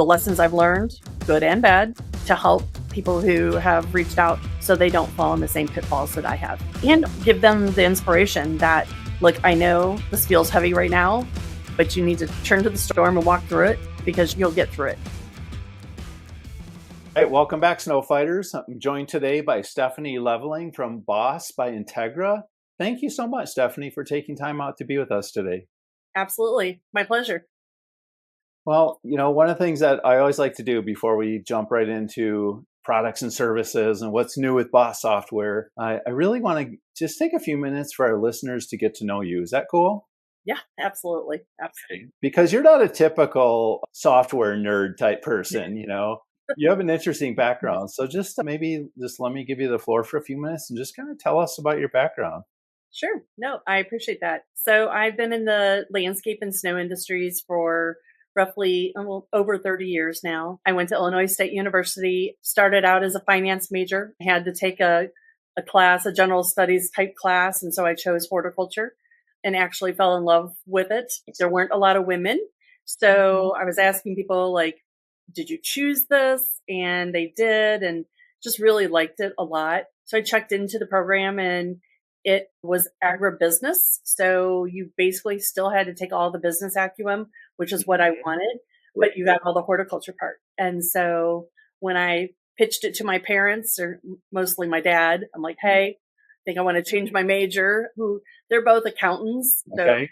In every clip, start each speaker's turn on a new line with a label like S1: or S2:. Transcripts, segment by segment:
S1: the lessons I've learned, good and bad, to help people who have reached out so they don't fall in the same pitfalls that I have, and give them the inspiration that, look, I know this feels heavy right now, but you need to turn to the storm and walk through it because you'll get through it.
S2: All right, welcome back, Snow Fighters. I'm joined today by Stephanie Leveling from Boss by Integra. Thank you so much, Stephanie, for taking time out to be with us today.
S1: Absolutely. My pleasure.
S2: Well, one of the things that I always like to do before we jump right into products and services and what's new with Boss software, I really want to just take a few minutes for our listeners to get to know you. Is that cool?
S1: Yeah, absolutely. Absolutely.
S2: Because you're not a typical software nerd type person, You have an interesting background. So just maybe just let me give you the floor for a few minutes and just kind of tell us about your background.
S1: Sure. No, I appreciate that. So I've been in the landscape and snow industries for roughly over 30 years now. I went to Illinois State University, started out as a finance major, had to take a class, a general studies type class. And so I chose horticulture and actually fell in love with it. There weren't a lot of women. So I was asking people like, did you choose this? And they did, and just really liked it a lot. So I checked into the program, and it was agribusiness. So you basically still had to take all the business acumen, which is what I wanted, but you got all the horticulture part. And so when I pitched it to my parents, or mostly my dad, I'm like, hey, I think I want to change my major. They're both accountants. So okay.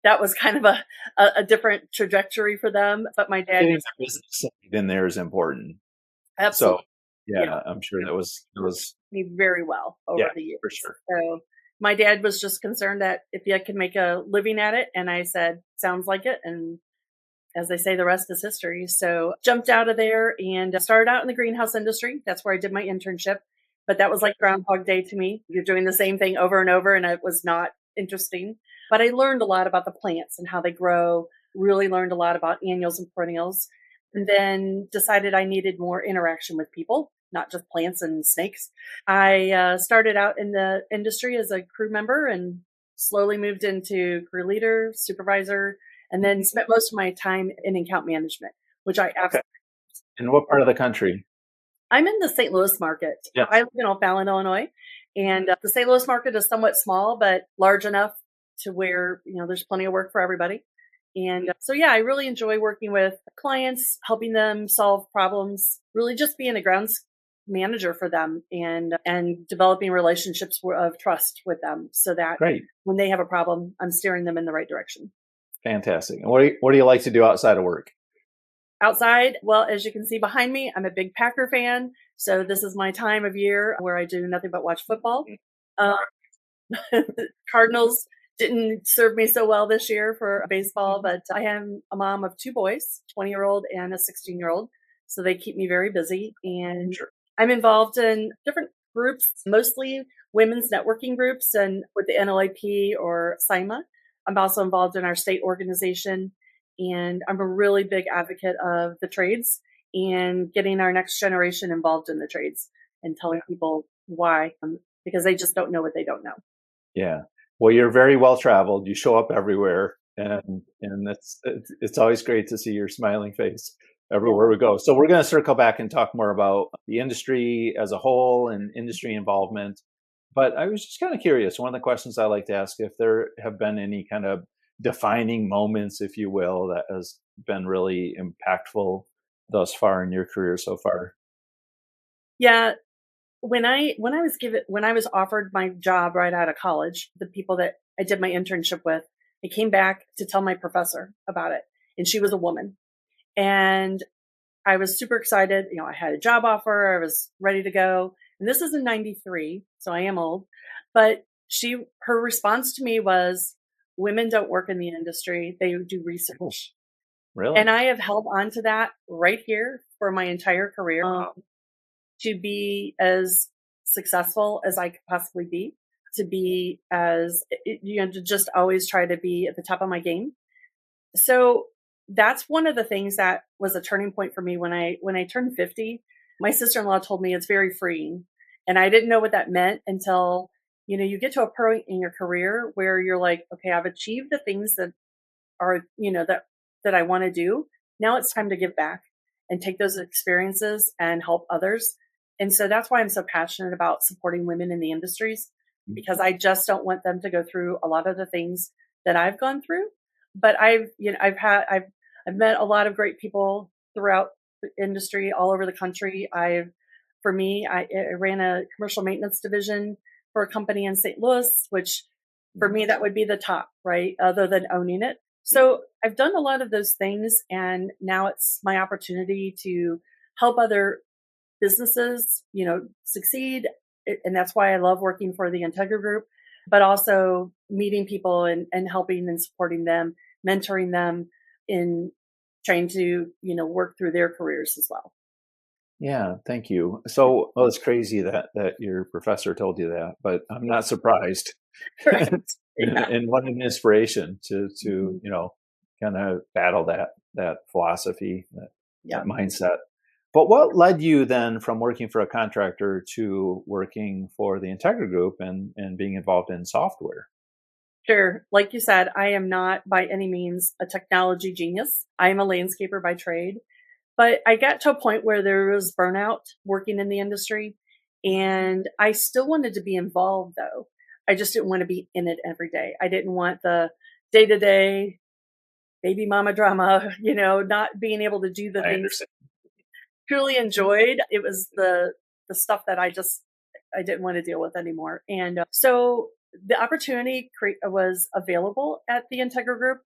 S1: That was kind of a different trajectory for them. But my dad,
S2: getting the business side in there is important.
S1: Absolutely.
S2: So yeah, I'm sure that was
S1: me very well over the years.
S2: For sure.
S1: So my dad was just concerned that if I could make a living at it, and I said, sounds like it. And as they say, the rest is history. So jumped out of there and started out in the greenhouse industry. That's where I did my internship. But that was like Groundhog Day to me. You're doing the same thing over and over, and it was not interesting. But I learned a lot about the plants and how they grow, really learned a lot about annuals and perennials, and then decided I needed more interaction with people, not just plants and snakes. I started out in the industry as a crew member and slowly moved into crew leader, supervisor, and then spent most of my time in account management, which I absolutely.
S2: In what part of the country?
S1: I'm in the St. Louis market.
S2: Yes.
S1: I live in O'Fallon, Illinois, and the St. Louis market is somewhat small, but large enough to where, there's plenty of work for everybody. And so, I really enjoy working with clients, helping them solve problems, really just being a grounds manager for them and developing relationships of trust with them so that when they have a problem, I'm steering them in the right direction.
S2: Fantastic. And what do you like to do outside of work?
S1: Outside, well, as you can see behind me, I'm a big Packer fan. So this is my time of year where I do nothing but watch football. Cardinals didn't serve me so well this year for baseball, but I am a mom of two boys, 20-year-old and a 16-year-old. So they keep me very busy. And I'm involved in different groups, mostly women's networking groups and with the NLAP or SIMA. I'm also involved in our state organization. And I'm a really big advocate of the trades and getting our next generation involved in the trades and telling people why, because they just don't know what they don't know.
S2: Yeah. Well, you're very well traveled. You show up everywhere, and it's always great to see your smiling face everywhere we go. So we're going to circle back and talk more about the industry as a whole and industry involvement. But I was just kind of curious. One of the questions I like to ask, if there have been any kind of defining moments, if you will, that has been really impactful thus far in your career so far.
S1: Yeah. When I was offered my job right out of college, the people that I did my internship with, I came back to tell my professor about it. And she was a woman. And I was super excited. I had a job offer. I was ready to go. And this is in 93. So I am old. But her response to me was, women don't work in the industry. They do research.
S2: Really?
S1: And I have held on to that right here for my entire career. To be as successful as I could possibly be, to be to just always try to be at the top of my game. So that's one of the things that was a turning point for me when I turned 50. My sister-in-law told me it's very freeing. And I didn't know what that meant until, you get to a point in your career where you're like, okay, I've achieved the things that are, that I want to do. Now it's time to give back. and take those experiences and help others. And so that's why I'm so passionate about supporting women in the industries, because I just don't want them to go through a lot of the things that I've gone through. But I've met a lot of great people throughout the industry all over the country. I ran a commercial maintenance division for a company in St. Louis, which for me, that would be the top, right? Other than owning it. So I've done a lot of those things, and now it's my opportunity to help other businesses, succeed. And that's why I love working for the Integra Group, but also meeting people and helping and supporting them, mentoring them in trying to, work through their careers as well.
S2: Yeah, thank you. So, well, it's crazy that your professor told you that, but I'm not surprised.
S1: Right. Yeah.
S2: And what an inspiration to
S1: Mhm.
S2: kind of battle that philosophy, that
S1: Yeah.
S2: mindset. But what led you then from working for a contractor to working for the Integra Group and being involved in software?
S1: Sure. Like you said, I am not by any means a technology genius. I am a landscaper by trade. But I got to a point where there was burnout working in the industry, and I still wanted to be involved though. I just didn't want to be in it every day. I didn't want the day to day baby mama drama, not being able to do the
S2: I
S1: things
S2: understand.
S1: truly enjoyed. It was the stuff that I didn't want to deal with anymore. And so the opportunity was available at the Integra Group,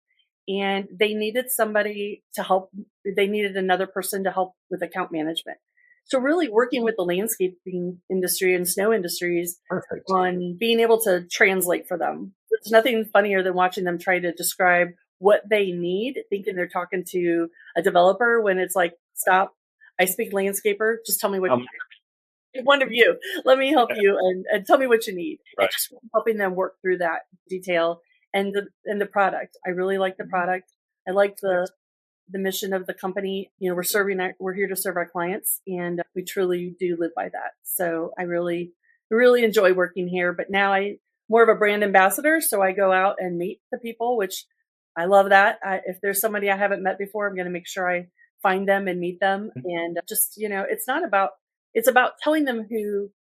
S1: and they needed somebody to help. They needed another person to help with account management. So really working with the landscaping industry and snow industries
S2: Perfect.
S1: on being able to translate for them. There's nothing funnier than watching them try to describe what they need, thinking they're talking to a developer when it's like, stop. I speak landscaper. Just tell me what
S2: Um,
S1: one of you. Let me help you and tell me what you need. And
S2: right.
S1: just helping them work through that detail and the product. I really like the product. I like the mission of the company. We're here to serve our clients, and we truly do live by that. So I really enjoy working here. But now I more of a brand ambassador, so I go out and meet the people, which I love that. If there's somebody I haven't met before, I'm going to make sure I find them and meet them. And just it's about telling them who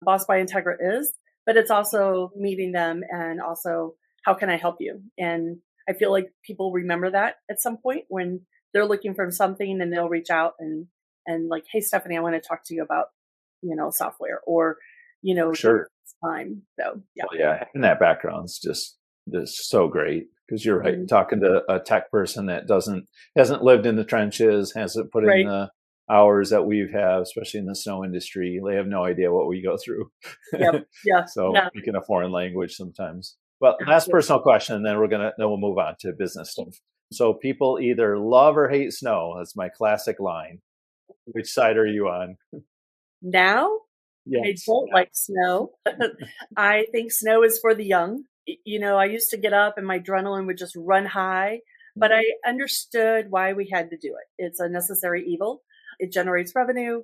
S1: Boss by Integra is, but it's also meeting them and also how can I help you? And I feel like people remember that at some point when they're looking for something and they'll reach out and like, hey Stephanie, I want to talk to you about, software or,
S2: Sure.
S1: time. So yeah.
S2: Well, yeah, having that background's just so great because you're right.
S1: Mhm.
S2: Talking to a tech person that hasn't lived in the trenches, hasn't put in
S1: Right.
S2: the hours that we have, especially in the snow industry, they have no idea what we go through.
S1: Yep. Yeah.
S2: So
S1: Yeah.
S2: speaking a foreign language sometimes. Well, last
S1: Absolutely.
S2: personal question, and then we'll move on to business stuff. So people either love or hate snow. That's my classic line. Which side are you on?
S1: Now I
S2: Yes.
S1: don't like snow. I think snow is for the young. I used to get up and my adrenaline would just run high, but I understood why we had to do it. It's a necessary evil. It generates revenue.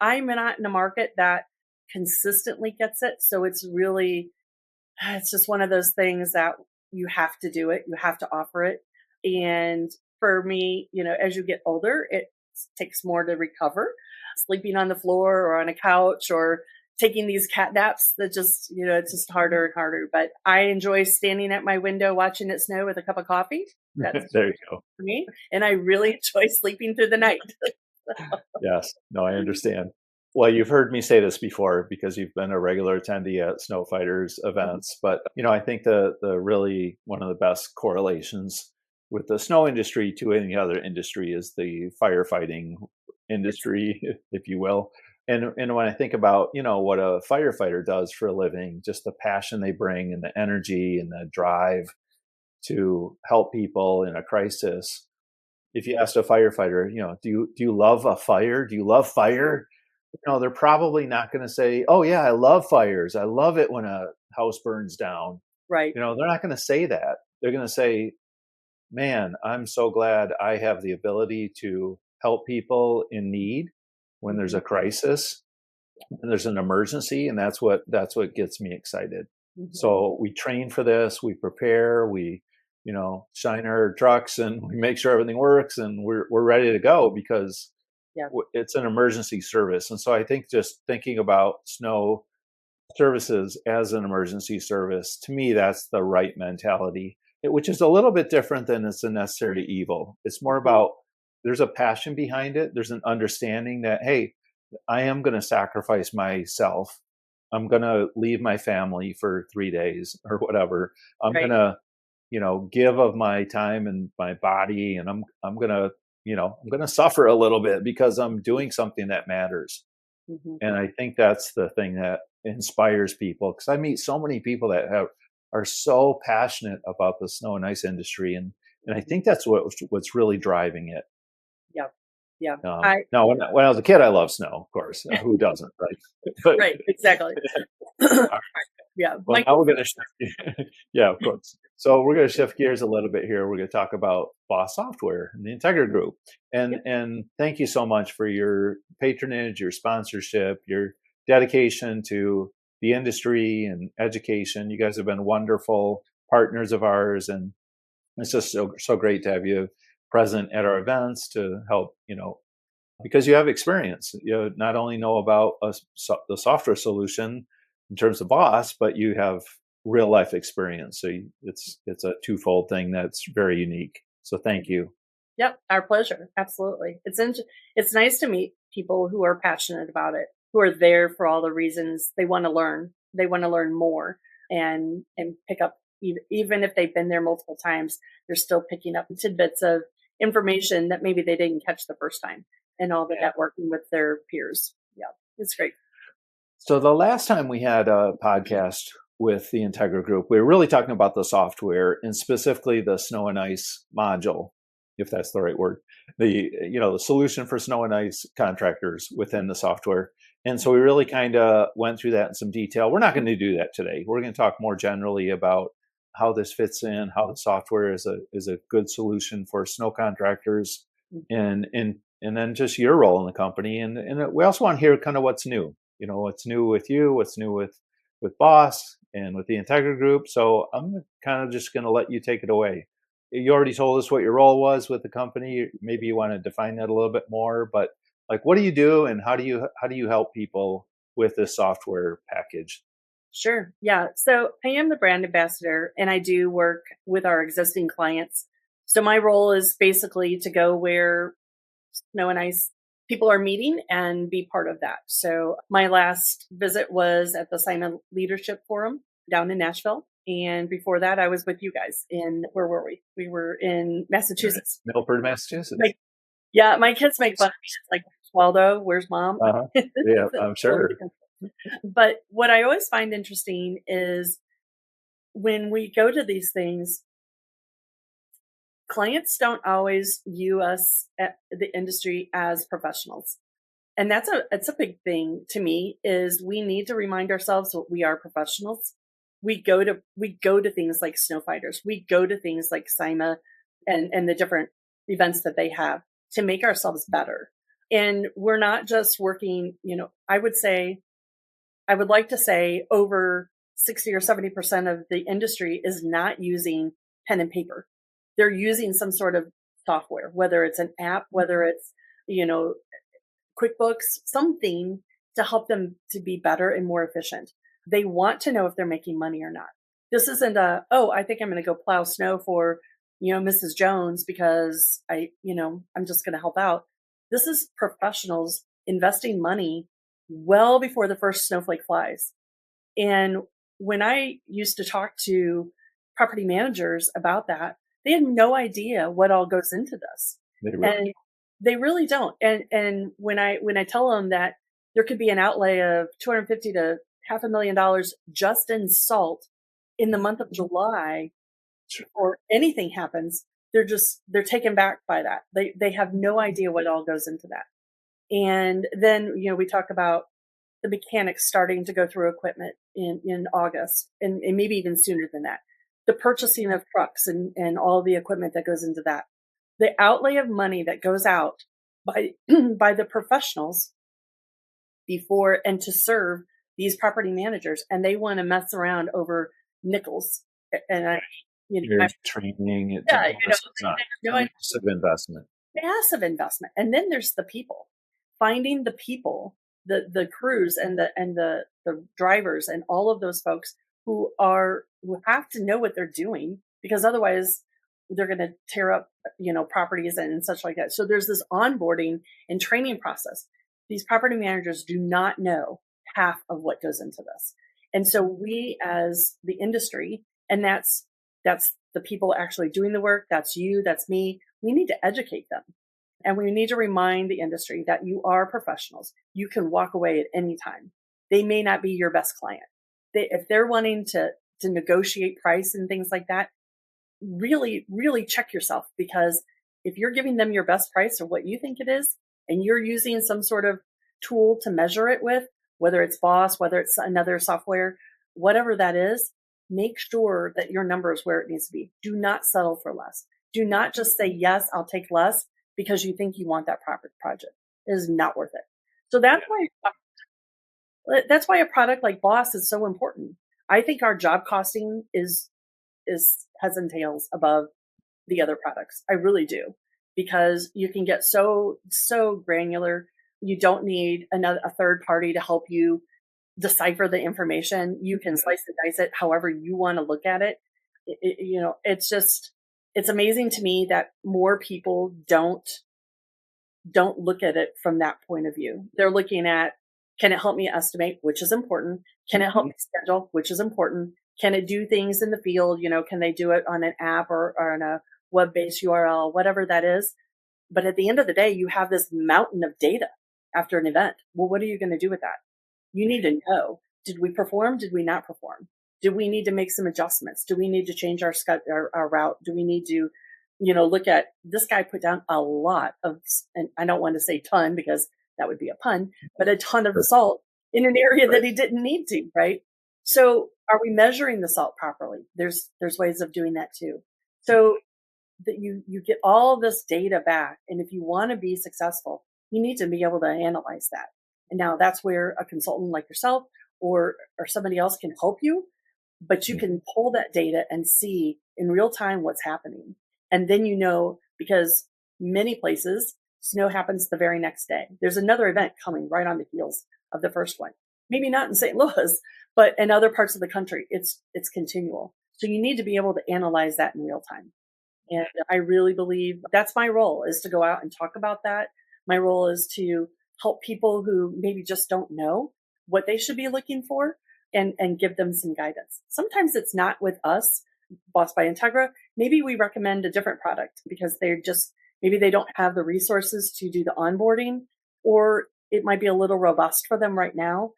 S1: I'm not in a market that consistently gets it. So it's just one of those things that you have to do it. You have to offer it. And for me, as you get older, it takes more to recover. Sleeping on the floor or on a couch or taking these cat naps that just, it's just harder and harder. But I enjoy standing at my window watching it snow with a cup of coffee. That's
S2: There you go.
S1: for me. And I really enjoy sleeping through the night.
S2: Yes. No, I understand. Well, you've heard me say this before because you've been a regular attendee at Snow Fighters events, but I think the really one of the best correlations with the snow industry to any other industry is the firefighting
S1: It's
S2: industry, if you will. And when I think about, what a firefighter does for a living, just the passion they bring and the energy and the drive to help people in a crisis, if you asked a firefighter, do you love a fire? Do you love fire? They're probably not going to say, "Oh yeah, I love fires. I love it when a house burns down."
S1: right.
S2: They're not going to say that. They're going to say, "Man, I'm so glad I have the ability to help people in need when there's
S1: Mhm.
S2: a crisis and there's an emergency," and that's what gets me excited.
S1: Mhm.
S2: So we train for this, we prepare, we shine our trucks and we make sure everything works and we're ready to go because
S1: Yeah.
S2: it's an emergency service. And so I think just thinking about snow services as an emergency service, to me, that's the right mentality, which is a little bit different than it's a necessary evil. It's more
S1: Mhm.
S2: about there's a passion behind it. There's an understanding that, hey, I am going to sacrifice myself. I'm going to leave my family for 3 days or whatever. I'm going
S1: Right.
S2: to, give of my time and my body, and I'm going to, I'm going to suffer a little bit because I'm doing something that matters.
S1: Mhm.
S2: And I think that's the thing that inspires people, because I meet so many people that are so passionate about the snow and ice industry, and I
S1: Mhm.
S2: think that's what's really driving it.
S1: Yeah. Yeah. I
S2: Now, when I was a kid, I loved snow, of course. Who doesn't, right? But
S1: right, exactly. Yeah.
S2: well, now we're going to shift. Yeah, of course. So we're going to shift gears a little bit here. We're going to talk about Boss Software and the Integra Group.
S1: Yep.
S2: And thank you so much for your patronage, your sponsorship, your dedication to the industry and education. You guys have been wonderful partners of ours, and it's just so great to have you present at our events to help, because you have experience. You not only know about the software solution in terms of Boss, but you have real life experience. So it's a twofold thing that's very unique. So thank you.
S1: Yep, our pleasure. Absolutely. It's nice to meet people who are passionate about it, who are there for all the reasons they want to learn. They want to learn more and pick up even if they've been there multiple times, they're still picking up tidbits of information that maybe they didn't catch the first time and all the
S2: Yeah.
S1: networking with their peers. Yeah, it's great.
S2: So the last time we had a podcast with the Integra Group, we were really talking about the software and specifically the snow and ice module, if that's the right word. The solution for snow and ice contractors within the software. And so we really kind of went through that in some detail. We're not going to do that today. We're going to talk more generally about how this fits in, how the software is a good solution for snow contractors, and then just your role in the company. And we also want to hear kind of what's new. What's new with you, what's new with Boss and with the Integra Group. So I'm kind of just going to let you take it away. You already told us what your role was with the company. Maybe you want to define that a little bit more, but like, what do you do, and how do you help people with this software package?
S1: Sure. Yeah. So I am the brand ambassador and I do work with our existing clients. So my role is basically to go where snow and ice people are meeting and be part of that. So my last visit was at the Simon Leadership Forum down in Nashville. And before that, I was with you guys in, where were we? We were in
S2: You're in
S1: Massachusetts.
S2: Milford, Massachusetts.
S1: Like, yeah, my kids make fun of me. It's like, Waldo, where's mom?
S2: Uh-huh. Yeah, I'm
S1: All over the
S2: sure.
S1: country. But what I always find interesting is when we go to these things, clients don't always view us at the industry as professionals. And it's a big thing to me is we need to remind ourselves that we are professionals. We go to things like Snow Fighters. We go to things like SIMA and the different events that they have to make ourselves better. And we're not just working, I would like to say over 60 or 70% of the industry is not using pen and paper. They're using some sort of software, whether it's an app, whether it's, you know, QuickBooks, something to help them to be better and more efficient. They want to know if they're making money or not. This isn't I think I'm going to go plow snow for, Mrs. Jones because I'm just going to help out. This is professionals investing money well before the first snowflake flies. And when I used to talk to property managers about that, they had no idea what all goes into this.
S2: They really,
S1: And they really don't. And when I tell them that there could be an outlay of 250 to half $1 million just in salt in the month of July or anything happens, they're taken back by that. They have no idea what all goes into that. And then, we talk about the mechanics starting to go through equipment in August and maybe even sooner than that. The purchasing of trucks and all the equipment that goes into that. The outlay of money that goes out by by the professionals before and to serve these property managers, and they want to mess around over nickels. And
S2: your training,
S1: yeah,
S2: it's not
S1: no,
S2: massive investment.
S1: massive investment. And then there's the people. finding the people, the crews and the drivers and all of those folks who have to know what they're doing, because otherwise they're going to tear up, properties and such like that. So there's this onboarding and training process. These property managers do not know half of what goes into this. And so we as the industry, and that's the people actually doing the work, that's you, that's me, we need to educate them. And we need to remind the industry that you are professionals. You can walk away at any time. They may not be your best client. If they're wanting to negotiate price and things like that, really, really check yourself, because if you're giving them your best price or what you think it is, and you're using some sort of tool to measure it with, whether it's Boss, whether it's another software, whatever that is, make sure that your number is where it needs to be. Do not settle for less. Do not just say, yes, I'll take less because you think you want that project. It is not worth it. So that's why a product like Boss is so important. I think our job costing is heads and tails above the other products. I really do, because you can get so granular. You don't need a third party to help you decipher the information. You can slice and dice it however you want to look at it. It's amazing to me that more people don't look at it from that point of view. They're looking at, can it help me estimate, which is important? Can it help me schedule, which is important? Can it do things in the field? Can they do it on an app or on a web-based URL, whatever that is? But at the end of the day, you have this mountain of data after an event. Well, what are you going to do with that? You need to know, did we perform? Did we not perform? Do we need to make some adjustments? Do we need to change our route? Do we need to, look at, this guy put down a lot of, and I don't want to say ton because that would be a pun, but a ton of salt in an area that he didn't need to, right? So are we measuring the salt properly? There's ways of doing that too. So that you get all this data back. And if you want to be successful, you need to be able to analyze that. And now that's where a consultant like yourself or somebody else can help you, but you can pull that data and see in real time what's happening. And then, because many places, snow happens the very next day. There's another event coming right on the heels of the first one. Maybe not in St. Louis, but in other parts of the country, it's continual. So you need to be able to analyze that in real time. And I really believe that's my role, is to go out and talk about that. My role is to help people who maybe just don't know what they should be looking for and give them some guidance. Sometimes it's not with us, Boss by Integra. Maybe we recommend a different product because maybe they don't have the resources to do the onboarding, or it might be a little robust for them right now,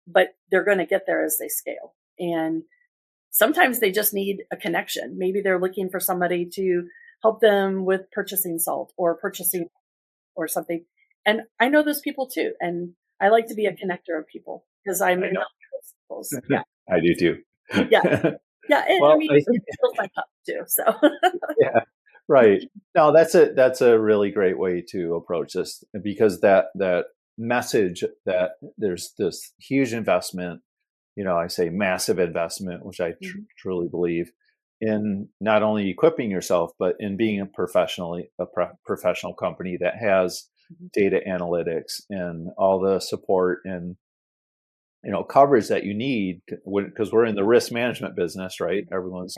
S1: but they're going to get there as they scale. And sometimes they just need a connection. Maybe they're looking for somebody to help them with purchasing salt or purchasing or something. And I know those people too. And I like to be a connector of people because I'm in those circles. Yeah.
S2: I do too.
S1: Yeah. Yeah. And
S2: Well,
S1: it fills my cup too. So
S2: yeah, right. No, that's a really great way to approach this, because that message that there's this huge investment, I say massive investment, which I truly believe in, not only equipping yourself, but in being a professional company that has data analytics and all the support and coverage that you need, because we're in the risk management business, right? Everyone's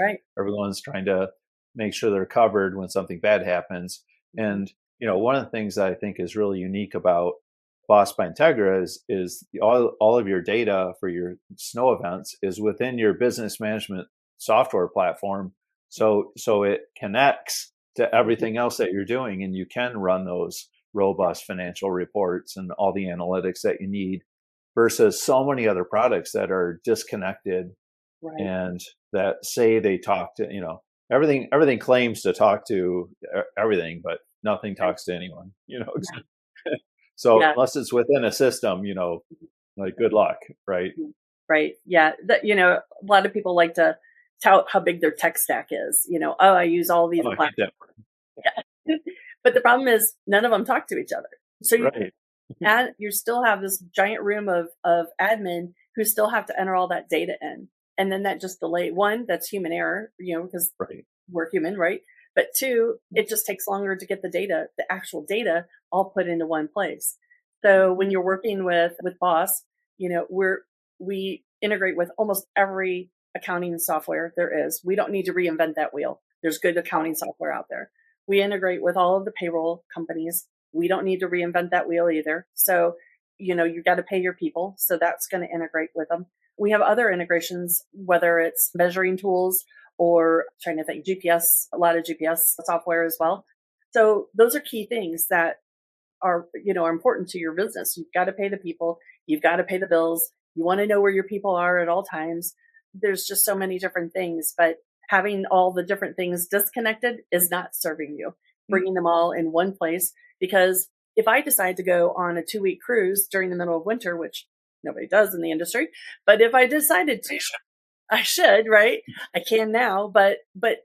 S2: trying to make sure they're covered when something bad happens. And one of the things that I think is really unique about Boss by Integra is all of your data for your snow events is within your business management software platform. So it connects to everything else that you're doing, and you can run those robust financial reports and all the analytics that you need, versus so many other products that are disconnected and that say they talk to, everything claims to talk to everything, but nothing talks to anyone, So unless it's within a system, like good luck, right?
S1: Right. Yeah. A lot of people like to tout how big their tech stack is. I use all these platforms. Yeah. But the problem is none of them talk to each other. So you still have this giant room of admin who still have to enter all that data in. And then that just that's human error, because we're human, right? But two, it just takes longer to get the actual data all put into one place. So when you're working with Boss, we integrate with almost every accounting software there is. We don't need to reinvent that wheel. There's good accounting software out there. We integrate with all of the payroll companies. We don't need to reinvent that wheel either. So, you got to pay your people. So that's going to integrate with them. We have other integrations, whether it's measuring tools or trying to think GPS, a lot of GPS software as well. So those are key things that are important to your business. You've got to pay the people, you've got to pay the bills, you want to know where your people are at all times. There's just so many different things, but having all the different things disconnected is not serving you. Bringing them all in one place, because if I decide to go on a 2-week cruise during the middle of winter, which nobody does in the industry, but if I decided to, I should, right? I can now, but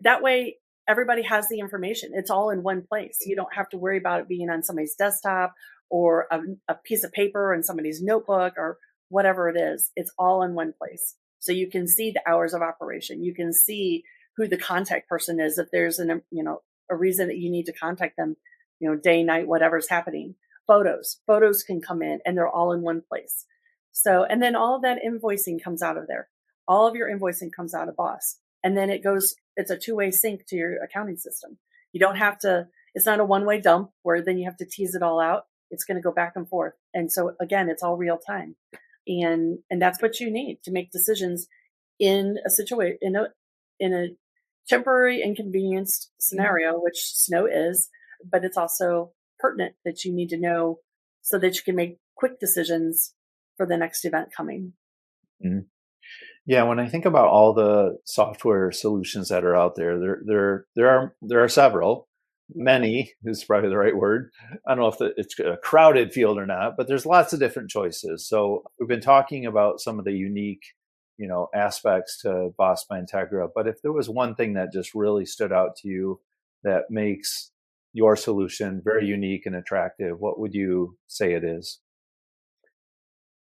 S1: that way everybody has the information. It's all in one place. You don't have to worry about it being on somebody's desktop or a piece of paper in somebody's notebook or whatever it is. It's all in one place. So you can see the hours of operation. You can see who the contact person is. If there's a reason that you need to contact them, day, night, whatever's happening. Photos can come in and they're all in one place. So, and then all of that invoicing comes out of there. All of your invoicing comes out of Boss. And then it's a two-way sync to your accounting system. You don't have to, it's not a one-way dump where then you have to tease it all out. It's going to go back and forth. And so again, it's all real time. And that's what you need to make decisions in a situation, in a temporary inconvenienced scenario, which snow is, but it's also pertinent that you need to know so that you can make quick decisions for the next event coming.
S2: Mm-hmm. Yeah, when I think about all the software solutions that are out there are several. Many is probably the right word. I don't know if it's a crowded field or not, but there's lots of different choices. So we've been talking about some of the unique, aspects to Boss by Integra. But if there was one thing that just really stood out to you that makes your solution very unique and attractive, what would you say it is?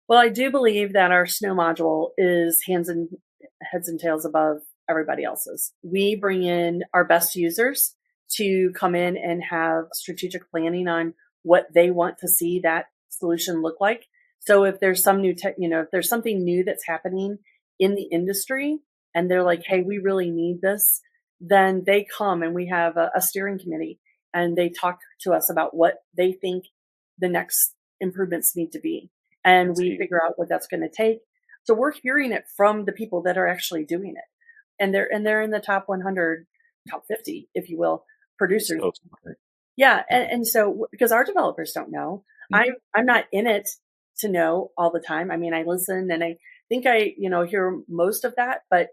S1: Well, I do believe that our snow module is heads and tails above everybody else's. We bring in our best users to come in and have strategic planning on what they want to see that solution look like. So if there's some new tech, if there's something new that's happening in the industry and they're like, hey, we really need this, then they come and we have a steering committee and they talk to us about what they think the next improvements need to be. And we figure out what that's going to take. So we're hearing it from the people that are actually doing it. And they're in the top 100, top 50, if you will, producers. Yeah. And so, because our developers don't know, I'm not in it to know all the time. I mean, I listen and I think I hear most of that, but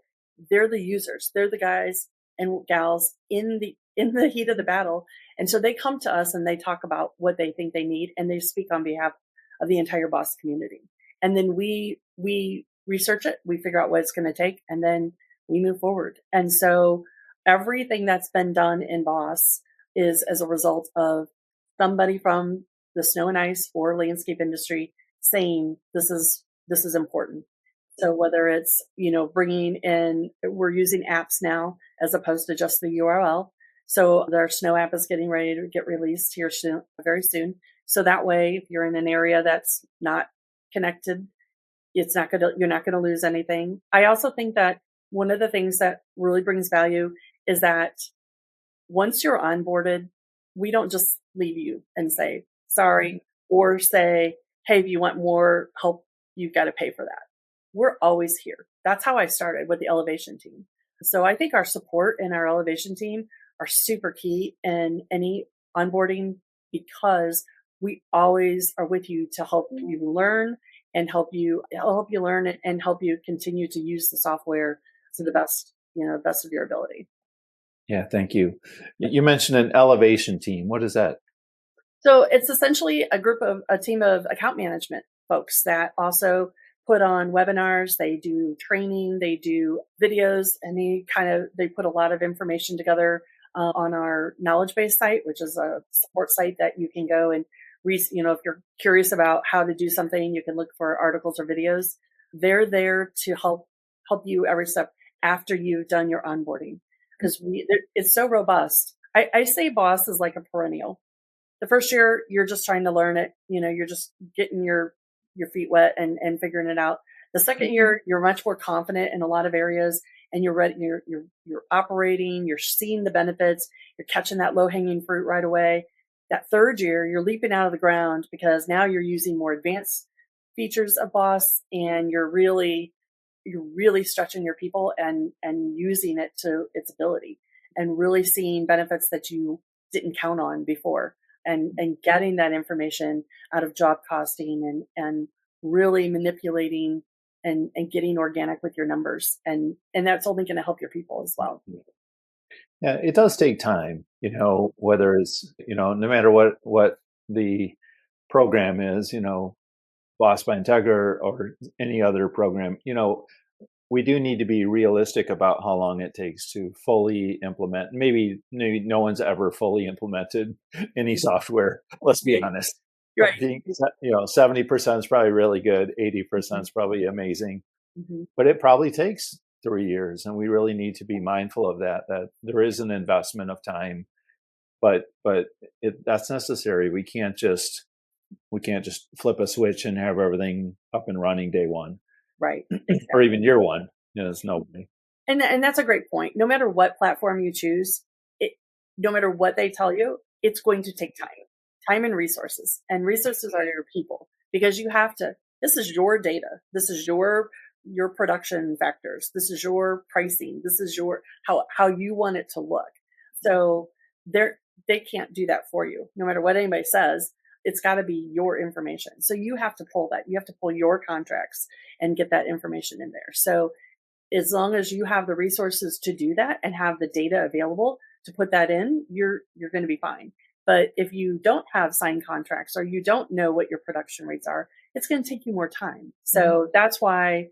S1: they're the users. They're the guys and gals in the heat of the battle. And so they come to us and they talk about what they think they need and they speak on behalf of the entire Boss community. And then we research it, we figure out what it's going to take, and then we move forward. And so everything that's been done in Boss is as a result of somebody from the snow and ice or landscape industry saying this is important. So whether it's, bringing in, we're using apps now as opposed to just the URL. So their snow app is getting ready to get released here soon, very soon. So that way, if you're in an area that's not connected, you're not going to lose anything. I also think that one of the things that really brings value is that once you're onboarded, we don't just leave you and say, sorry, or say, hey, if you want more help, you've got to pay for that. We're always here. That's how I started with the elevation team. So I think our support and our elevation team are super key in any onboarding because we always are with you to help you learn and help you learn and help you continue to use the software to the best of your ability.
S2: Yeah, thank you. You mentioned an elevation team. What is that?
S1: So it's essentially a team of account management folks that also put on webinars, they do training, they do videos, and they put a lot of information together on our knowledge base site, which is a support site that you can go and if you're curious about how to do something, you can look for articles or videos. They're there to help you every step after you've done your onboarding because it's so robust. I say Boss is like a perennial. The first year, you're just trying to learn it. You're just getting your feet wet and figuring it out. The second year, you're much more confident in a lot of areas, and you're ready. You're operating. You're seeing the benefits. You're catching that low hanging fruit right away. That third year, you're leaping out of the ground because now you're using more advanced features of Boss, and you're really stretching your people and using it to its ability, and really seeing benefits that you didn't count on before, and getting that information out of job costing, and really manipulating and getting organic with your numbers, and that's only going to help your people as well.
S2: Yeah, it does take time, whether it's, no matter what the program is, Boss by Integra or any other program, we do need to be realistic about how long it takes to fully implement. Maybe no one's ever fully implemented any software. Let's be honest.
S1: Right.
S2: 70% is probably really good. 80% is probably amazing, but it probably takes 3 years, and we really need to be mindful of that there is an investment of time, but that's necessary. We can't just flip a switch and have everything up and running day one.
S1: Right. Exactly.
S2: Or even year one. There's no way.
S1: And that's a great point. No matter what platform you choose, no matter what they tell you, it's going to take time and resources. And resources are your people, because you have to. This is your data. This is your production vectors. This is your pricing. This is your how you want it to look. So they can't do that for you. No matter what anybody says, it's got to be your information. So you have to pull that. You have to pull your contracts and get that information in there. So as long as you have the resources to do that and have the data available to put that in, you're going to be fine. But if you don't have signed contracts, or you don't know what your production rates are, it's going to take you more time. So that's why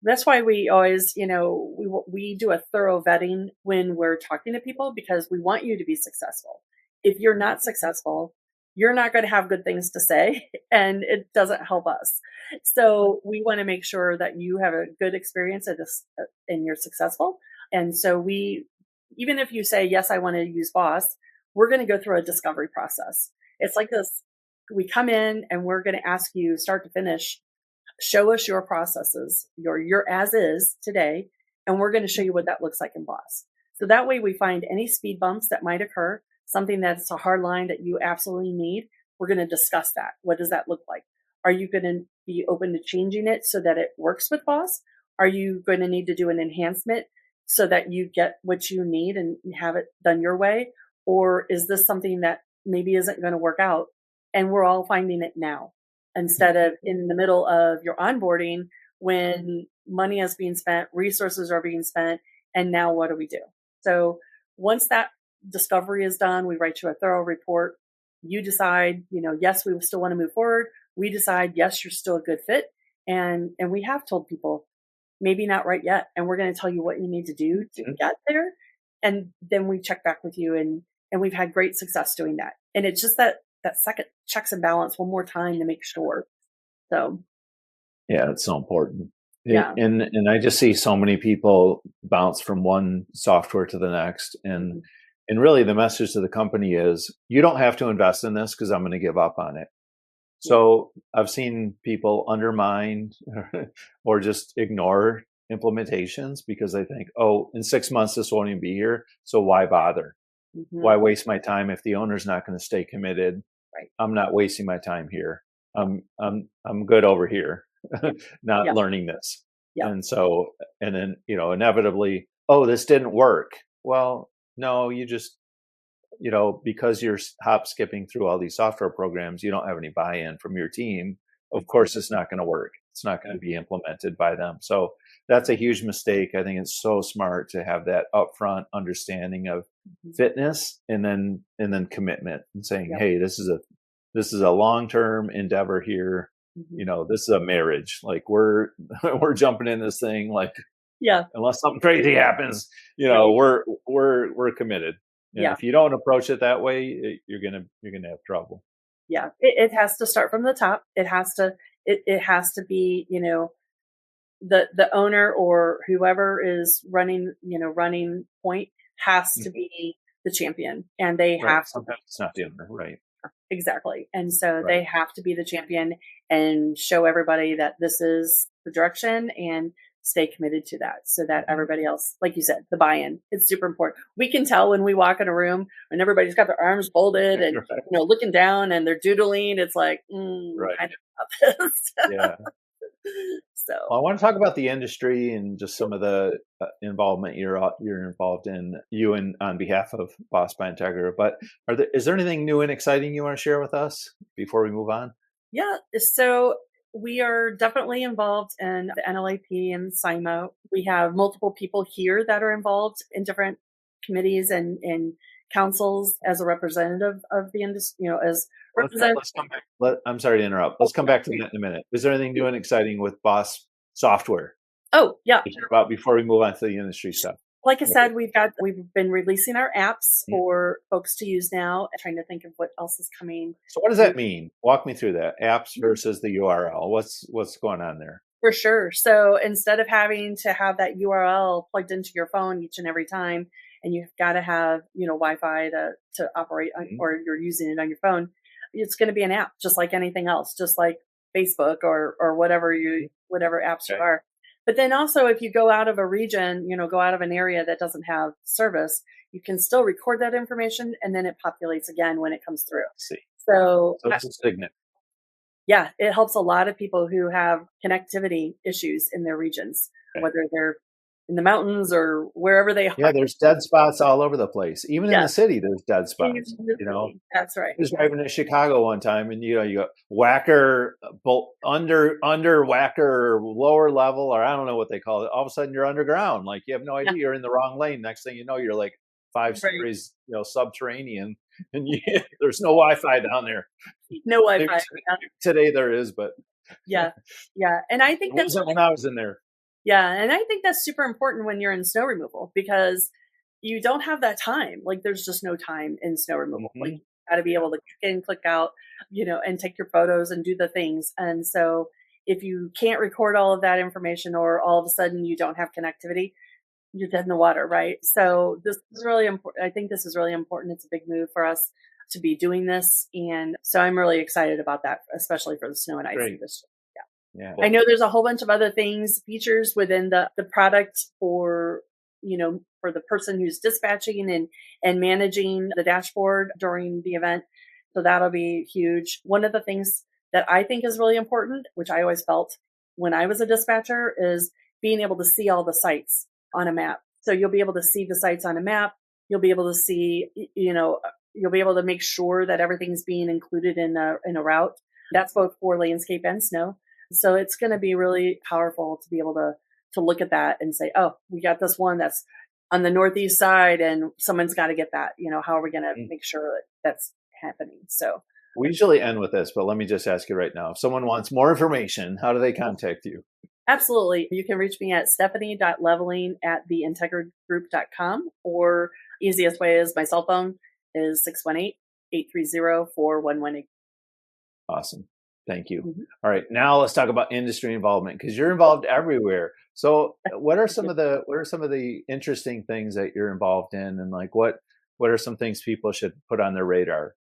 S1: we always, we do a thorough vetting when we're talking to people, because we want you to be successful. If you're not successful, you're not going to have good things to say, and it doesn't help us. So we want to make sure that you have a good experience at this, and you're successful. And so even if you say, yes, I want to use Boss, we're going to go through a discovery process. It's like this. We come in and we're going to ask you, start to finish, show us your processes, your as is today, and we're going to show you what that looks like in Boss. So that way we find any speed bumps that might occur, something that's a hard line that you absolutely need. We're going to discuss that. What does that look like? Are you going to be open to changing it so that it works with Boss? Are you going to need to do an enhancement so that you get what you need and have it done your way? Or is this something that maybe isn't going to work out, and we're all finding it now, instead of in the middle of your onboarding when money is being spent, resources are being spent, and now what do we do? So once that discovery is done, we write you a thorough report. You decide, yes, we still want to move forward. We decide, yes, you're still a good fit. And we have told people, maybe not right yet. And we're going to tell you what you need to do to get there. And then we check back with you, and we've had great success doing that. And it's just that second checks and balance one more time to make sure. So.
S2: Yeah, it's so important.
S1: Yeah.
S2: And I just see so many people bounce from one software to the next. And really the message to the company is, you don't have to invest in this because I'm going to give up on it. So I've seen people undermine or just ignore implementations because they think, oh, in 6 months, this won't even be here. So why bother? Why waste my time if the owner's not going to stay committed?
S1: Right.
S2: I'm not wasting my time here. I'm good over here, not learning this. Yep. And so, and then, inevitably, oh, this didn't work. Well, no, you just, because you're hop skipping through all these software programs, you don't have any buy-in from your team. Of course, it's not going to work. It's not going to be implemented by them. So that's a huge mistake. I think it's so smart to have that upfront understanding of fitness and then commitment, and saying, hey, this is a long-term endeavor here. This is a marriage. Like we're jumping in this thing, like, unless something crazy happens, we're committed. And if you don't approach it that way, you're gonna have trouble.
S1: Yeah, it has to start from the top. It has to be, the owner or whoever is running point has to be the champion, and they have to.
S2: Sometimes it's not the owner, right?
S1: Exactly. And so
S2: Right.
S1: they have to be the champion and show everybody that this is the direction and stay committed to that so that
S2: Mhm.
S1: everybody else, like you said, the buy-in, it's super important. We can tell when we walk in a room and everybody's got their arms folded and,
S2: Right.
S1: looking down and they're doodling. It's like,
S2: Right.
S1: I don't know about
S2: Yeah.
S1: this. So
S2: Well, I want to talk about the industry and just some of the involvement you're involved in, you and on behalf of Boss by Integra. But is there anything new and exciting you want to share with us before we move on?
S1: yeah, so we are definitely involved in the NLAP and SIMO. We have multiple people here that are involved in different committees and councils as a representative of the industry, as representative.
S2: Let's come back. I'm sorry to interrupt.
S1: Oh,
S2: Let's come
S1: yeah.
S2: back to that in a minute. Is there anything new and exciting with Boss software
S1: Oh, yeah.
S2: to share about before we move on to the industry stuff?
S1: Like I said, we've been releasing our apps
S2: Mm.
S1: for folks to use now. Trying to think of what else is coming.
S2: So what does that mean? Walk me through that. Apps versus the URL. What's going on there?
S1: For sure. So instead of having to have that URL plugged into your phone each and every time, and you've got to have, Wi-Fi to operate on,
S2: Mhm.
S1: or you're using it on your phone, it's going to be an app just like anything else, just like Facebook or whatever apps you
S2: Okay.
S1: are. But then also if you go out of a region, go out of an area that doesn't have service, you can still record that information and then it populates again when it comes through.
S2: Let's see.
S1: So
S2: So it's a signet.
S1: yeah, it helps a lot of people who have connectivity issues in their regions,
S2: Okay.
S1: whether they're in the mountains or wherever they
S2: Yeah,
S1: are.
S2: there's dead spots all over the place. Even in the
S1: Yes,
S2: city, there's dead spots.
S1: absolutely. That's right.
S2: I was driving to Chicago one time, and you go whacker, under whacker, lower level, or I don't know what they call it. All of a sudden, you're underground. Like you have no
S1: Yeah,
S2: idea you're in the wrong lane. Next thing you know, you're like five
S1: right.
S2: stories, subterranean, and there's no Wi-Fi down there.
S1: No
S2: Maybe
S1: Wi-Fi. Yeah,
S2: today there is, but
S1: yeah, yeah. And I
S2: it
S1: think that's
S2: wasn't when I was in there.
S1: yeah, and I think that's super important when you're in snow removal because you don't have that time. Like there's just no time in snow removal. Like
S2: Hmm.
S1: you got to be able to click in, click out, and take your photos and do the things. And so if you can't record all of that information or all of a sudden you don't have connectivity, you're dead in the water, right? So this is really important. I think this is really important. It's a big move for us to be doing this. And so I'm really excited about that, especially for the snow and ice
S2: Great.
S1: industry.
S2: Yeah.
S1: I know there's a whole bunch of other things, features within the product for, for the person who's dispatching and managing the dashboard during the event. So that'll be huge. One of the things that I think is really important, which I always felt when I was a dispatcher, is being able to see all the sites on a map. So you'll be able to see the sites on a map. You'll be able to see, you'll be able to make sure that everything's being included in a route. That's both for landscape and snow. So it's going to be really powerful to be able to look at that and say, oh, we got this one that's on the northeast side, and someone's got to get that. How are we going to
S2: Mm.
S1: make sure that that's happening? So
S2: We usually end with this, but let me just ask you right now. If someone wants more information, how do they contact you?
S1: absolutely, you can reach me at stephanie.leveling@theintegragroup.com, or easiest way is my cell phone is 618-830-4118.
S2: Awesome. Thank you.
S1: Mhm.
S2: All right, now let's talk about industry involvement because you're involved everywhere. So, what are some of the interesting things that you're involved in, and like what are some things people should put on their radar?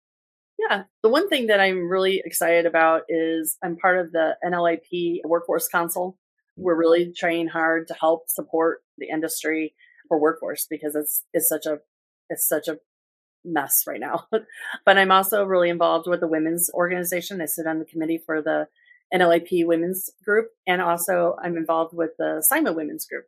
S1: Yeah. The one thing that I'm really excited about is I'm part of the NLAP Workforce Council. We're really trying hard to help support the industry for workforce because it's such a mess right now. But I'm also really involved with the women's organization. I sit on the committee for the NLAP women's group, and also I'm involved with the SIMA women's group.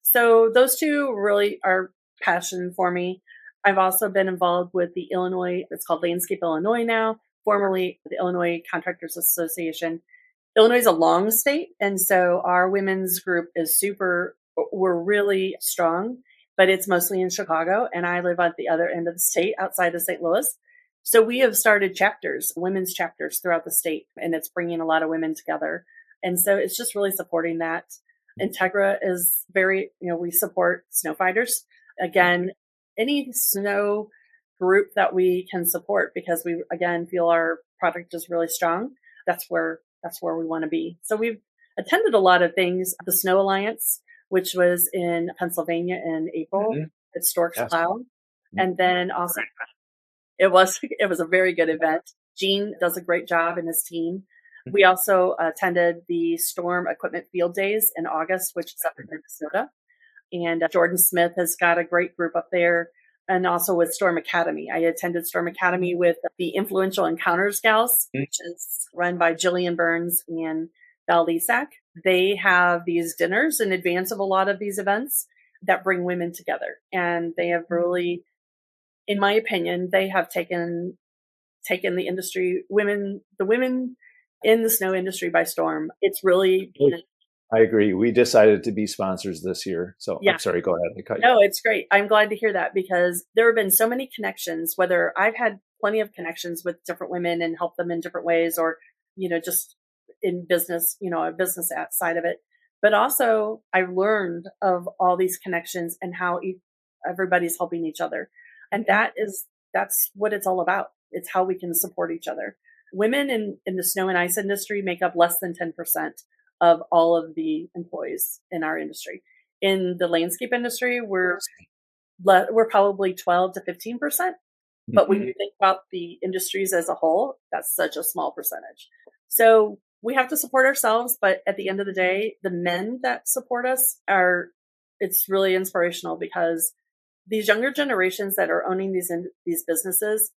S1: So those two really are passion for me. I've also been involved with the Illinois, it's called Landscape Illinois now, formerly the Illinois Contractors Association. Illinois is a long state, and so our women's group is we're really strong, but it's mostly in Chicago, and I live at the other end of the state outside of St. Louis. So we have started chapters, women's chapters throughout the state, and it's bringing a lot of women together. And so it's just really supporting that. Integra is very, we support snow fighters. Again, any snow group that we can support because we again feel our product is really strong. That's where we want to be. So we've attended a lot of things. The Snow Alliance, which was in Pennsylvania in April
S2: Mhm.
S1: at Storks
S2: Yes.
S1: Plow, and then also It was a very good event. Gene does a great job and his team. We also attended the Storm Equipment Field Days in August, which is up in Minnesota. And Jordan Smith has got a great group up there. And also with Storm Academy. I attended Storm Academy with the Influential Encounters Gals, which is run by Jillian Burns and Val Lisak. They have these dinners in advance of a lot of these events that bring women together. And they have really, in my opinion, they have taken the industry, the women in the snow industry by storm. It's really
S2: I agree. We decided to be sponsors this year. So
S1: yeah.
S2: I'm sorry, go ahead. I cut you.
S1: No, it's great. I'm glad to hear that because there have been so many connections, whether I've had plenty of connections with different women and helped them in different ways or, just in business, a business side of it. But also I've learned of all these connections and how everybody's helping each other. And that's what it's all about. It's how we can support each other. Women in the snow and ice industry make up less than 10% of all of the employees in our industry. In the landscape industry, we're probably 12 to 15%. But when you think about the industries as a whole, that's such a small percentage. So we have to support ourselves. But at the end of the day, the men that support us it's really inspirational because these younger generations that are owning these businesses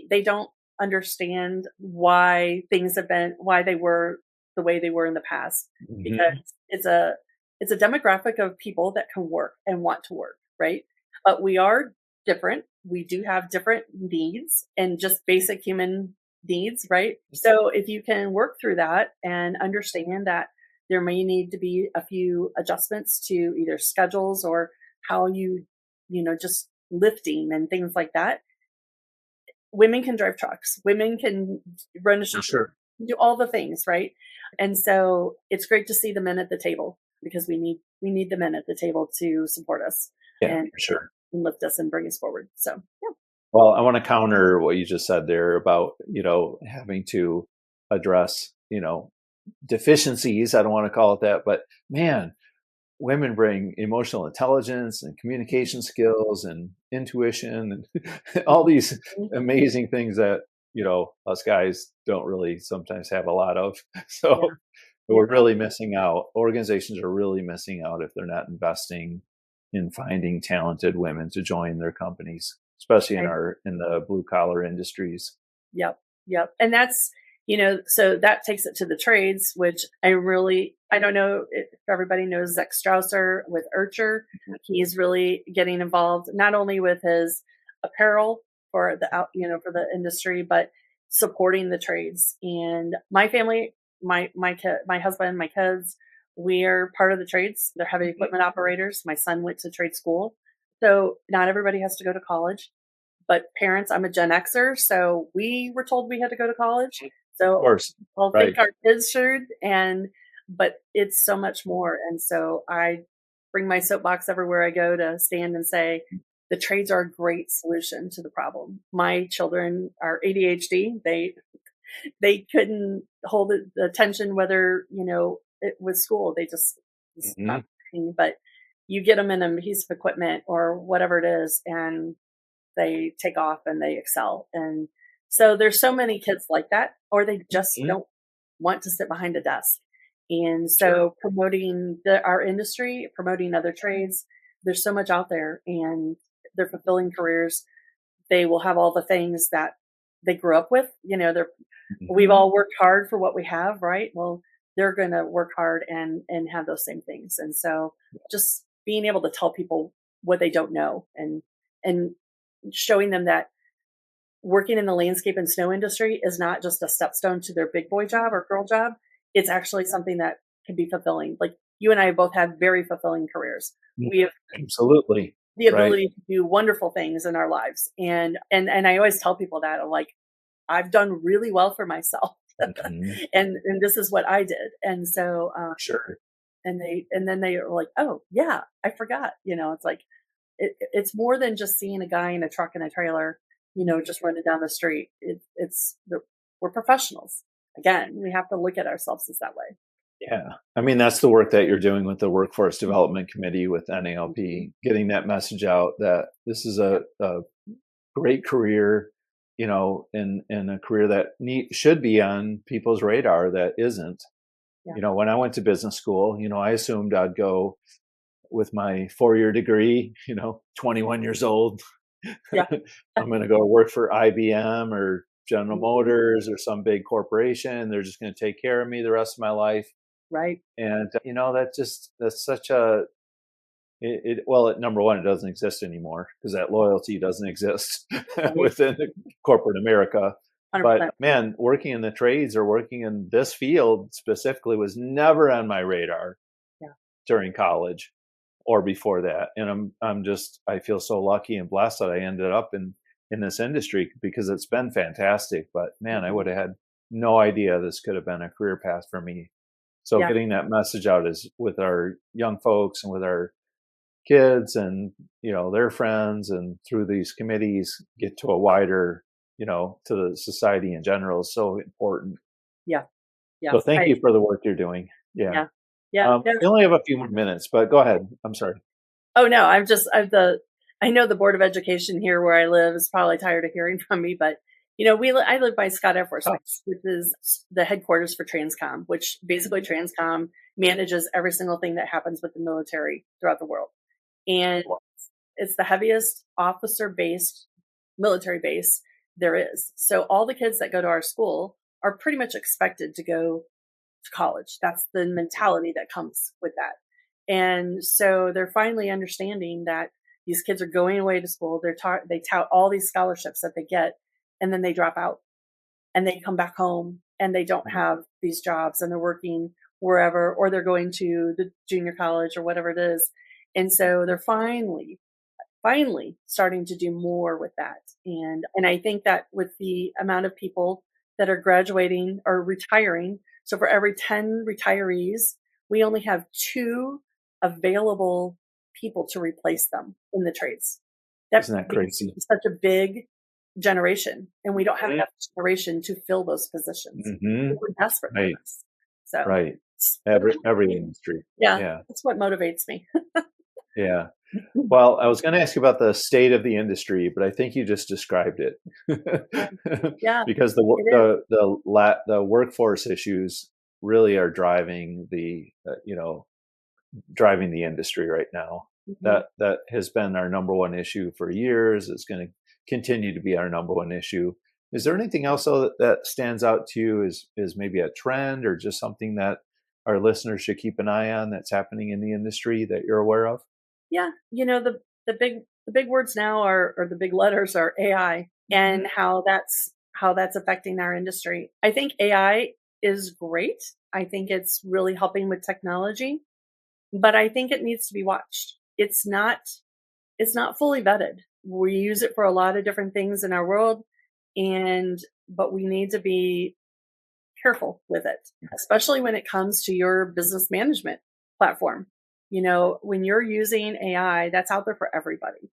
S1: they don't understand why they were the way they were in the past, because it's a demographic of people that can work and want to work, right? But we are different. We do have different needs and just basic human needs, right? So if you can work through that and understand that there may need to be a few adjustments to either schedules or how just lifting and things like that. Women can drive trucks. Women can run a shop, do all the things, right? And so it's great to see the men at the table because we need the men at the table to support us and lift us and bring us forward. So, yeah.
S2: Well, I want to counter what you just said there about, having to address, deficiencies. I don't want to call it that, but man, women bring emotional intelligence and communication skills and intuition and all these amazing things that, us guys don't really sometimes have a lot of. So we're really missing out. Organizations are really missing out if they're not investing in finding talented women to join their companies, especially in the blue collar industries.
S1: Yep. And that's, so that takes it to the trades, which I don't know if everybody knows Zach Strausser with Urcher. He's really getting involved, not only with his apparel for the industry, but supporting the trades. And my family, my husband, my kids, we're part of the trades. They're heavy equipment operators. My son went to trade school. So not everybody has to go to college, but parents, I'm a Gen Xer. So we were told we had to go to college. So I'll think our kids should, but it's so much more. And so I bring my soapbox everywhere I go to stand and say, the trades are a great solution to the problem. My children are ADHD. They couldn't hold the attention whether, it was school. They just stopped. But you get them in a piece of equipment or whatever it is, and they take off and they excel. And so there's so many kids like that, or they just don't want to sit behind a desk. And so promoting our industry, promoting other trades, there's so much out there and they're fulfilling careers. They will have all the things that they grew up with. We've all worked hard for what we have, right? Well, they're going to work hard and have those same things. And so just being able to tell people what they don't know and showing them that working in the landscape and snow industry is not just a stepstone to their big boy job or girl job. It's actually something that can be fulfilling. Like you and I both have very fulfilling careers. We have absolutely the ability to do wonderful things in our lives. And I always tell people that I'm like, I've done really well for myself. and this is what I did. And so, and then they are like, oh yeah, I forgot, it's like, it's more than just seeing a guy in a truck and a trailer, just running down the street. We're professionals. Again, we have to look at ourselves as that way.
S2: Yeah. I mean, that's the work that you're doing with the Workforce Development Committee with NALP, getting that message out that this is a great career, in a career that should be on people's radar that isn't.
S1: Yeah.
S2: When I went to business school, I assumed I'd go with my 4-year degree, 21 years old.
S1: Yeah.
S2: I'm going to go work for IBM or General
S1: Mhm.
S2: Motors or some big corporation. They're just going to take care of me the rest of my life.
S1: Right.
S2: And, that's such a, well, number one, it doesn't exist anymore because that loyalty doesn't exist
S1: Right.
S2: within corporate America. But
S1: 100%.
S2: man, working in the trades or working in this field specifically was never on my radar
S1: Yeah.
S2: during college or before that. And I feel so lucky and blessed that I ended up in this industry because it's been fantastic. But man, I
S1: Mhm.
S2: would have had no idea this could have been a career path for me. So
S1: Yeah.
S2: getting that message out is with our young folks and with our kids and their friends and through these committees get to a wider, to the society in general is so important.
S1: Yeah. Yeah.
S2: So thank you for the work you're doing. Yeah.
S1: Yeah. Yeah. Yeah.
S2: We only have a few more minutes, but go ahead. I'm sorry.
S1: Oh no, I know the Board of Education here where I live is probably tired of hearing from me, but I live by Scott Air Force
S2: Oh,
S1: Base, which is the headquarters for Transcom, which basically Transcom manages every single thing that happens with the military throughout the world. And it's the heaviest officer based military base there is. So all the kids that go to our school are pretty much expected to go to college. That's the mentality that comes with that. And so they're finally understanding that these kids are going away to school. They tout all these scholarships that they get, and then they drop out and they come back home and they don't have these jobs and they're working wherever, or they're going to the junior college or whatever it is. And so they're finally starting to do more with that. And I think that with the amount of people that are graduating or retiring, so for every 10 retirees, we only have 2 available people to replace them in the trades. That
S2: isn't that
S1: because
S2: crazy?
S1: it's such a big generation and we don't have
S2: Mhm.
S1: enough generation to fill those positions.
S2: Mhm.
S1: We're desperate for
S2: Right.
S1: this. So
S2: Right. Every industry.
S1: yeah,
S2: Yeah.
S1: that's what motivates me.
S2: Yeah. Well, I was going to ask you about the state of the industry, but I think you just described it.
S1: Yeah,
S2: Because
S1: it is.
S2: the workforce issues really are driving the industry right now.
S1: Mhm.
S2: That has been our number one issue for years. It's going to continue to be our number one issue. Is there anything else though that stands out to you as maybe a trend or just something that our listeners should keep an eye on that's happening in the industry that you're aware of?
S1: Yeah, the big words now are, or the big letters are AI and how that's affecting our industry. I think AI is great. I think it's really helping with technology, but I think it needs to be watched. It's not fully vetted. We use it for a lot of different things in our world, and but we need to be careful with it, especially when it comes to your business management platform. When you're using AI, that's out there for everybody.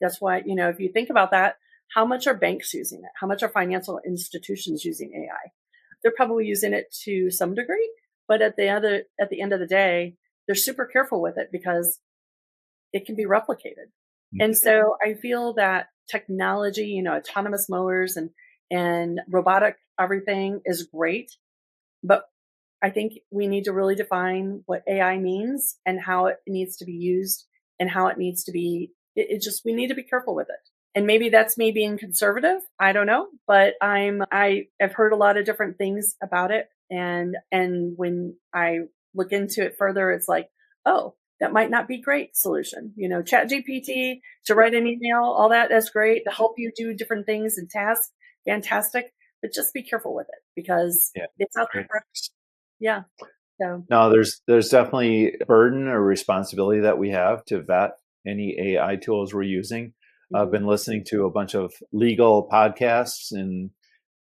S1: That's why, if you think about that, how much are banks using it? How much are financial institutions using AI? They're probably using it to some degree, but at the end of the day, they're super careful with it because it can be replicated. And so I feel that technology, autonomous mowers and robotic everything is great, but I think we need to really define what AI means and how it needs to be used and how it needs to be. It just we need to be careful with it. And maybe that's me being conservative. I don't know, but I have heard a lot of different things about it, and when I look into it further, it's like, oh, that might not be great solution. Chat GPT to write an email, all that's great to help you do different things and tasks, fantastic. But just be careful with it because
S2: Yeah.
S1: it's out there
S2: Great.
S1: for us. Yeah. So,
S2: No, there's definitely a burden or responsibility that we have to vet any AI tools we're using. I've
S1: mhm,
S2: been listening to a bunch of legal podcasts and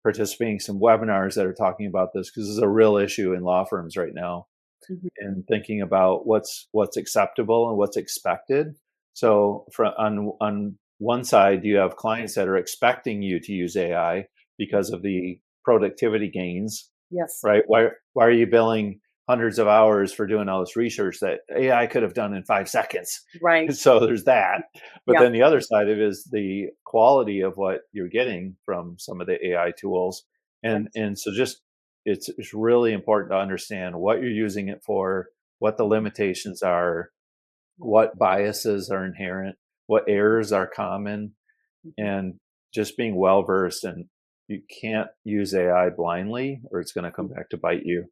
S2: participating in some webinars that are talking about this because this is a real issue in law firms right now
S1: mhm,
S2: and thinking about what's acceptable and what's expected. So on one side, you have clients that are expecting you to use AI because of the productivity gains,
S1: yes.
S2: right? Why are you billing hundreds of hours for doing all this research that AI could have done in 5 seconds.
S1: Right.
S2: So there's that. But
S1: Yeah.
S2: then the other side of it is the quality of what you're getting from some of the AI tools. And
S1: Right.
S2: and so just it's really important to understand what you're using it for, what the limitations are, what biases are inherent, what errors are common,
S1: Mhm.
S2: and just being well versed. And you can't use AI blindly or it's going to come
S1: Mhm.
S2: back to bite you.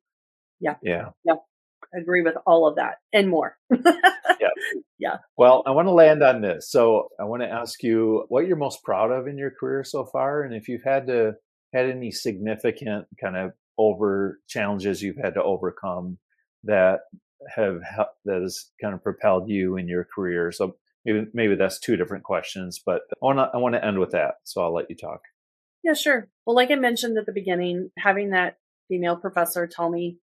S1: Yeah.
S2: Yeah.
S1: Yeah. I agree with all of that and more.
S2: Yeah.
S1: Yeah.
S2: Well, I want to land on this. So I want to ask you what you're most proud of in your career so far, and if you've had any significant kind of over challenges you've had to overcome that that has kind of propelled you in your career. So maybe that's two different questions, but I want to end with that. So I'll let you talk.
S1: Yeah, sure. Well, like I mentioned at the beginning, having that female professor tell me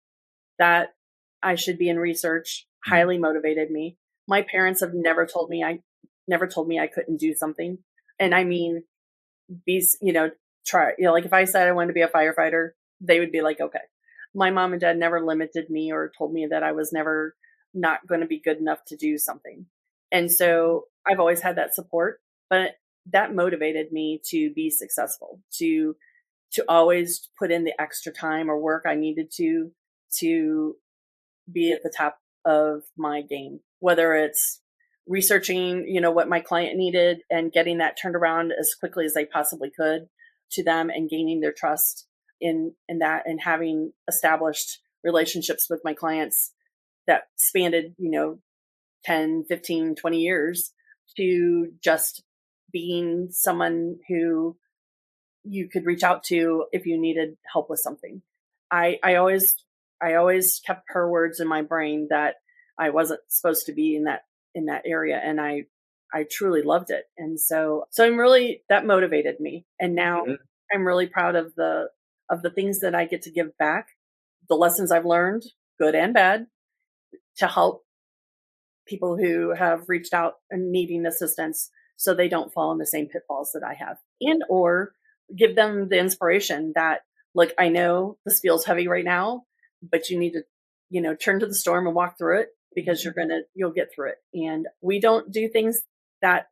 S1: that I should be in research
S2: Mhm.
S1: highly motivated me. My parents have never told me I couldn't do something. And I mean, try, like if I said I wanted to be a firefighter, they would be like, okay. My mom and dad never limited me or told me that I was never not going to be good enough to do something. And so I've always had that support, but that motivated me to be successful, to always put in the extra time or work I needed to be at the top of my game, whether it's researching, what my client needed and getting that turned around as quickly as they possibly could to them and gaining their trust in that and having established relationships with my clients that spanned, 10, 15, 20 years to just being someone who you could reach out to if you needed help with something. I, I always I always kept her words in my brain that I wasn't supposed to be in that area, and I truly loved it. And so I'm really that motivated me. And now
S2: Mhm.
S1: I'm really proud of the things that I get to give back, the lessons I've learned, good and bad, to help people who have reached out and needing assistance so they don't fall in the same pitfalls that I have, and or give them the inspiration that, look, I know this feels heavy right now, but you need to, turn to the storm and walk through it because you'll get through it. And we don't do things that,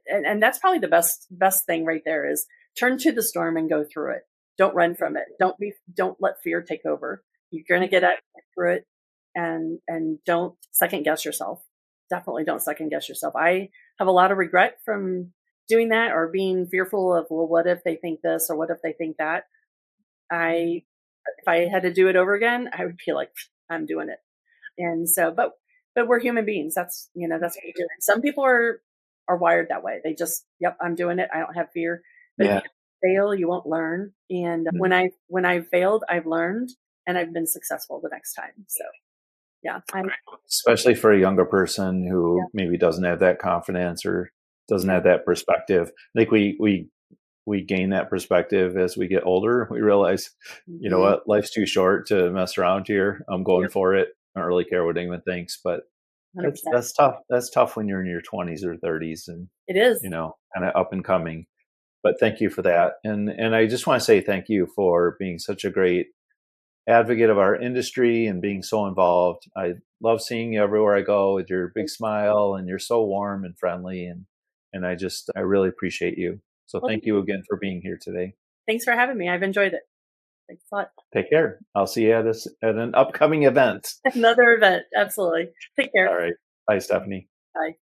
S1: and that's probably the best thing right there is turn to the storm and go through it. Don't run from it. Don't let fear take over. You're going to through it, and don't second guess yourself. Definitely don't second guess yourself. I have a lot of regret from doing that or being fearful of, well, what if they think this or what if they think that. I If I had to do it over again, I would be like, I'm doing it. And so, but we're human beings. That's what we do. Some people are wired that way. They just, yep, I'm doing it. I don't have fear. But if
S2: Yeah.
S1: you fail, you won't learn. And
S2: Mhm.
S1: when I failed, I've learned and I've been successful the next time. So yeah,
S2: Especially for a younger person
S1: yeah,
S2: who maybe doesn't have that confidence or doesn't
S1: yeah.
S2: have that perspective. I think we gain that perspective as we get older. We realize, you know
S1: Hmm.
S2: what, life's too short to mess around here. I'm going
S1: Yep,
S2: for it. I don't really care what anyone thinks, but
S1: 100%.
S2: that's tough. That's tough when you're in your 20s or 30s and
S1: It is.
S2: kind of up and coming. But thank you for that. And I just want to say thank you for being such a great advocate of our industry and being so involved. I love seeing you everywhere I go with your big smile, and you're so warm and friendly, and I really appreciate you. So
S1: Well,
S2: thank you again for being here today.
S1: thanks for having me. I've enjoyed it. Thanks a lot.
S2: Take care. I'll see you at an upcoming event.
S1: Another event. Absolutely. Take care.
S2: All right. Bye, Stephanie.
S1: Bye.